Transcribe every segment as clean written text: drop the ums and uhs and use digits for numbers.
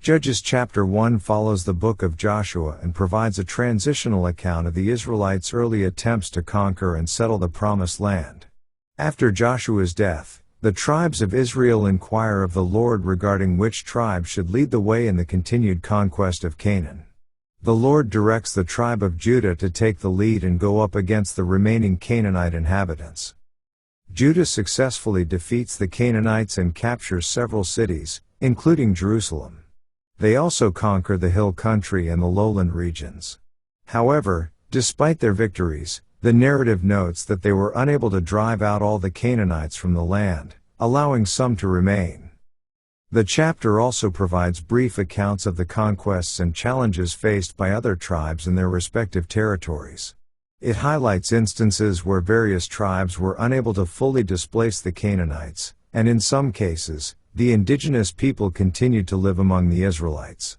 Judges chapter 1 follows the book of Joshua and provides a transitional account of the Israelites' early attempts to conquer and settle the Promised Land. After Joshua's death, the tribes of Israel inquire of the Lord regarding which tribe should lead the way in the continued conquest of Canaan. The Lord directs the tribe of Judah to take the lead and go up against the remaining Canaanite inhabitants. Judah successfully defeats the Canaanites and captures several cities, including Jerusalem. They also conquer the hill country and the lowland regions. However, despite their victories, the narrative notes that they were unable to drive out all the Canaanites from the land, allowing some to remain. The chapter also provides brief accounts of the conquests and challenges faced by other tribes in their respective territories. It highlights instances where various tribes were unable to fully displace the Canaanites, and in some cases, the indigenous people continued to live among the Israelites.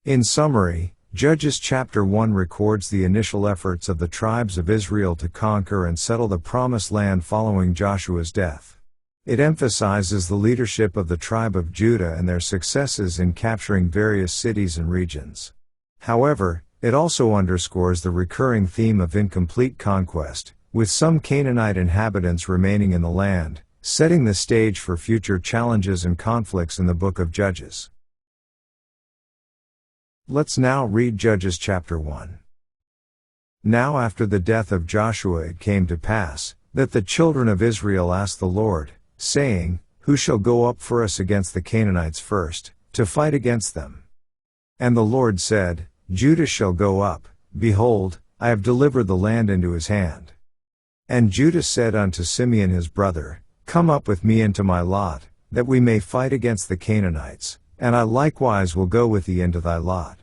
In summary, Judges chapter 1 records the initial efforts of the tribes of Israel to conquer and settle the Promised Land following Joshua's death. It emphasizes the leadership of the tribe of Judah and their successes in capturing various cities and regions. However, it also underscores the recurring theme of incomplete conquest, with some Canaanite inhabitants remaining in the land, setting the stage for future challenges and conflicts in the book of Judges. Let's now read Judges chapter 1. Now after the death of Joshua it came to pass, that the children of Israel asked the Lord, saying, Who shall go up for us against the Canaanites first, to fight against them? And the Lord said, Judah shall go up, behold, I have delivered the land into his hand. And Judah said unto Simeon his brother, Come up with me into my lot, that we may fight against the Canaanites, and I likewise will go with thee into thy lot.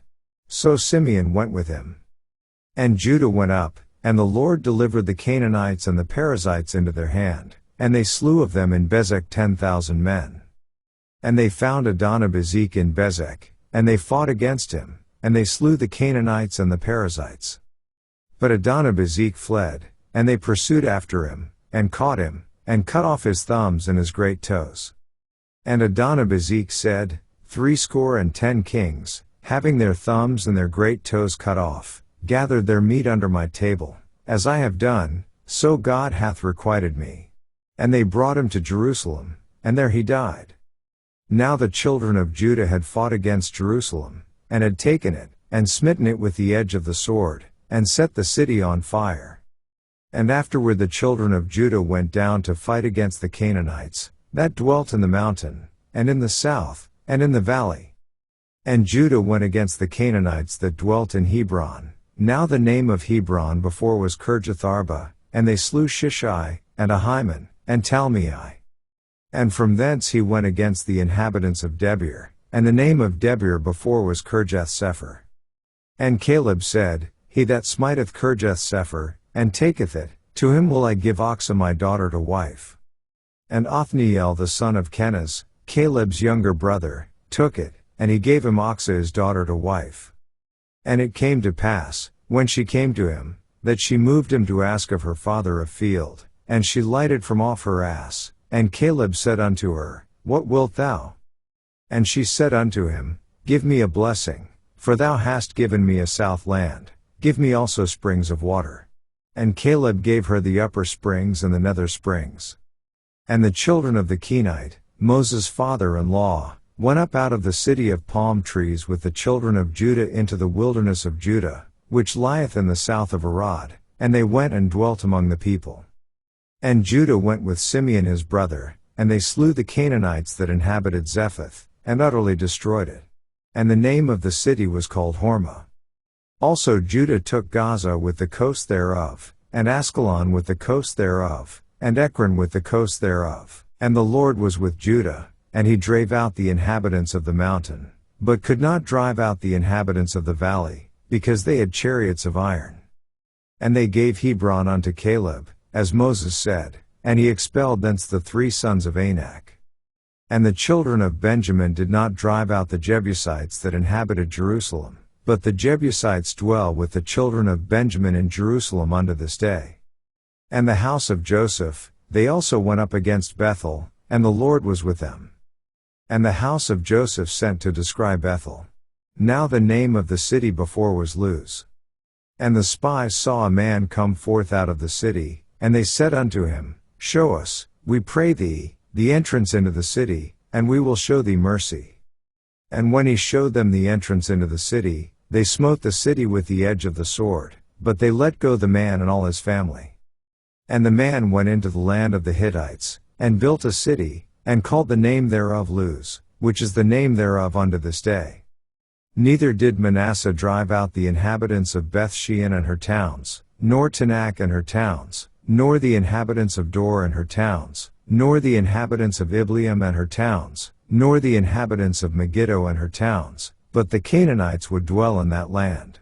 So Simeon went with him. And Judah went up, and the Lord delivered the Canaanites and the Perizzites into their hand, and they slew of them in Bezek 10,000 men. And they found Adonibezek in Bezek, and they fought against him, and they slew the Canaanites and the Perizzites. But Adonibezek fled, and they pursued after him, and caught him, and cut off his thumbs and his great toes. And Adonibezek said, 70 kings, having their thumbs and their great toes cut off, gathered their meat under my table, as I have done, so God hath requited me. And they brought him to Jerusalem, and there he died. Now the children of Judah had fought against Jerusalem, and had taken it, and smitten it with the edge of the sword, and set the city on fire. And afterward the children of Judah went down to fight against the Canaanites, that dwelt in the mountain, and in the south, and in the valley. And Judah went against the Canaanites that dwelt in Hebron. Now the name of Hebron before was Kirjatharba, and they slew Shishai, and Ahiman, and Talmai. And from thence he went against the inhabitants of Debir, and the name of Debir before was Kirjath-sepher. And Caleb said, He that smiteth Kirjath-sepher, and taketh it, to him will I give Achsah my daughter to wife. And Othniel the son of Kenaz, Caleb's younger brother, took it, and he gave him Achsah his daughter to wife. And it came to pass, when she came to him, that she moved him to ask of her father a field, and she lighted from off her ass, and Caleb said unto her, What wilt thou? And she said unto him, Give me a blessing, for thou hast given me a south land, give me also springs of water. And Caleb gave her the upper springs and the nether springs. And the children of the Kenite, Moses' father-in-law, went up out of the city of palm trees with the children of Judah into the wilderness of Judah, which lieth in the south of Arad, and they went and dwelt among the people. And Judah went with Simeon his brother, and they slew the Canaanites that inhabited Zephath, and utterly destroyed it. And the name of the city was called Hormah. Also Judah took Gaza with the coast thereof, and Askelon with the coast thereof, and Ekron with the coast thereof. And the Lord was with Judah, and he drave out the inhabitants of the mountain, but could not drive out the inhabitants of the valley, because they had chariots of iron. And they gave Hebron unto Caleb, as Moses said, and he expelled thence the 3 sons of Anak. And the children of Benjamin did not drive out the Jebusites that inhabited Jerusalem, but the Jebusites dwell with the children of Benjamin in Jerusalem unto this day. And the house of Joseph, they also went up against Bethel, and the Lord was with them. And the house of Joseph sent to describe Bethel. Now the name of the city before was Luz. And the spies saw a man come forth out of the city, and they said unto him, Show us, we pray thee, the entrance into the city, and we will show thee mercy. And when he showed them the entrance into the city, they smote the city with the edge of the sword, but they let go the man and all his family. And the man went into the land of the Hittites, and built a city, and called the name thereof Luz, which is the name thereof unto this day. Neither did Manasseh drive out the inhabitants of Bethshean and her towns, nor Tanakh and her towns, nor the inhabitants of Dor and her towns, nor the inhabitants of Ibleam and her towns, nor the inhabitants of Megiddo and her towns, but the Canaanites would dwell in that land.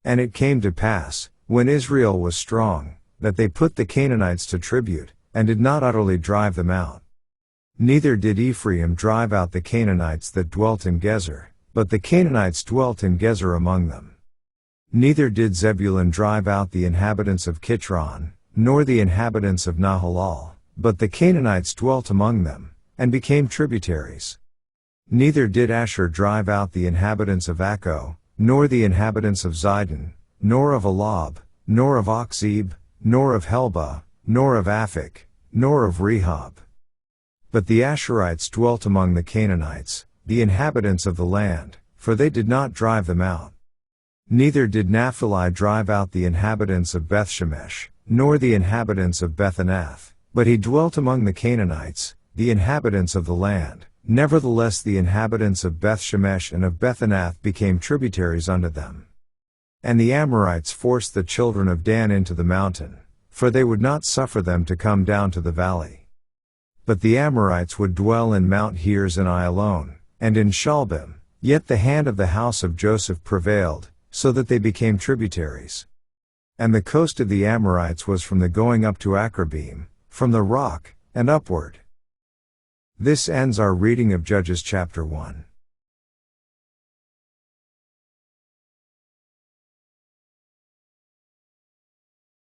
And it came to pass, when Israel was strong, that they put the Canaanites to tribute, and did not utterly drive them out. Neither did Ephraim drive out the Canaanites that dwelt in Gezer, but the Canaanites dwelt in Gezer among them. Neither did Zebulun drive out the inhabitants of Kitron, nor the inhabitants of Nahalal, but the Canaanites dwelt among them, and became tributaries. Neither did Asher drive out the inhabitants of Akko, nor the inhabitants of Zidon, nor of Elab, nor of Achzib, nor of Helba, nor of Aphik, nor of Rehob. But the Asherites dwelt among the Canaanites, the inhabitants of the land, for they did not drive them out. Neither did Naphtali drive out the inhabitants of Bethshemesh, nor the inhabitants of Bethanath, but he dwelt among the Canaanites, the inhabitants of the land. Nevertheless the inhabitants of Bethshemesh and of Bethanath became tributaries unto them. And the Amorites forced the children of Dan into the mountain, for they would not suffer them to come down to the valley. But the Amorites would dwell in Mount Heres and Ayalon, and in Shalbim, yet the hand of the house of Joseph prevailed, so that they became tributaries. And the coast of the Amorites was from the going up to Akrabim, from the rock, and upward. This ends our reading of Judges chapter 1.